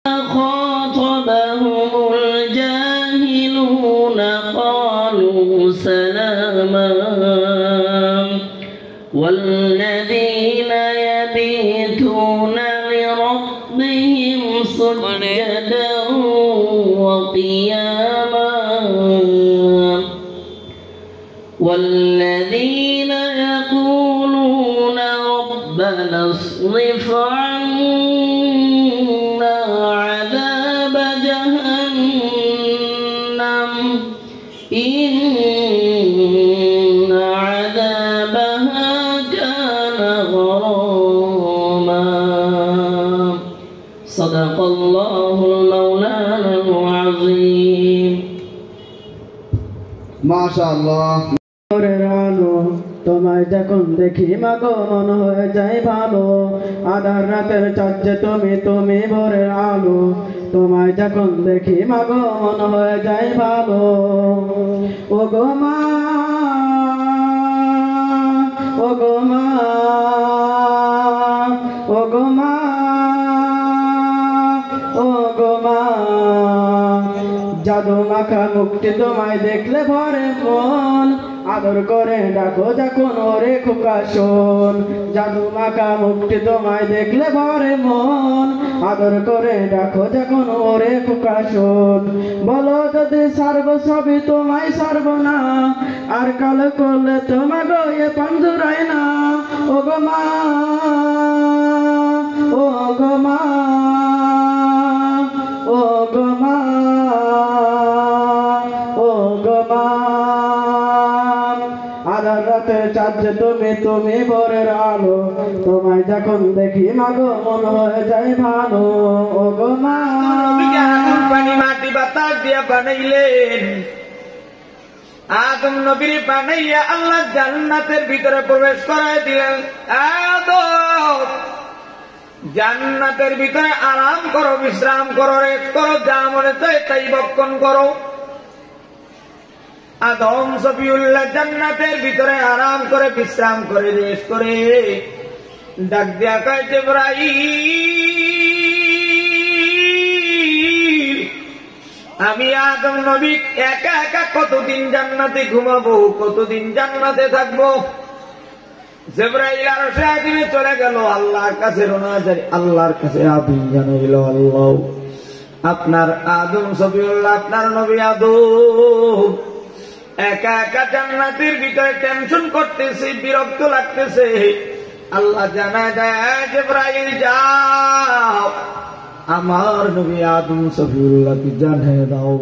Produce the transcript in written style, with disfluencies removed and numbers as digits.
خاطبهم الجاهلون قالوا سلاما والذين يبيتون لربهم سجدا وقياما والذين يقولون ربنا اصرف عنا عذاب جهنم إن عذابها كان غراما صدق الله المولانا العظيم ما شاء الله তোমায় যখন দেখি মাগো মন হয়ে যায় ভালো আধার রাতের চাঁদে তুমি ভোরের আলো তোমায় যখন দেখি মাগো মন হয়ে যায় ভালো ও গো মা ও গো মা ও গো মা ও গো মা জাদু মাখা মুক্তি তোমায় দেখলে ভরে মন আদর করে ডাকো যখন ওরে খোকা শোন জাদু মাখা মুক্তি তোমায় দেখলে ভরে মন আদর করে ডাকো যখন ওরে খোকা শোন বলো যদি সারব সবই তোমায় সারব না আর কালো করলে তোমার গয়ে পাঞ্জুরায় না ও গো মা ও গো মা ও গো মা ও গো মা আধার রাতে চাঁদে তুমি ভোরের আলো তোমায় যখন দেখি মাগো মন হয়ে যায় ভালো ও গো মা আগুন পানি মাটি বাতাস দিয়া বানাইলেন আদম নবীর বানাইয়া আল্লাহ জান্নাতের ভিতরে প্রবেশ করায় দিলেন আদম জান্নাতের ভিতরে আরাম করো বিশ্রাম করো রেস্ট করো যা মনে চায় তাই ভক্ষণ করো আদম সফিউল্লাহ জান্নাতের ভিতরে আরাম করে বিশ্রাম করে রেস্ট করে ডাক দিয়া কয় জিবরাইল আমি আদম নবী একা একা কতদিন জান্নাতে ঘুমাবো কতদিন জান্নাতে থাকবো জিবরাইল আরশে আজিমে চলে গেল আল্লাহর কাছে রওনা যায় আল্লাহর কাছে আবিন জানাইল আল্লাহ আপনার আদম সফিউল্লাহ আপনার নবী আদম একা একা জান্নাতের ভিতরে টেনশন করতেছে বিরক্ত লাগতেছে আল্লাহ জানায় দেয় জিবরাইল যাও আমার নবী আদম সফিউল্লাহকে জানিয়ে দাও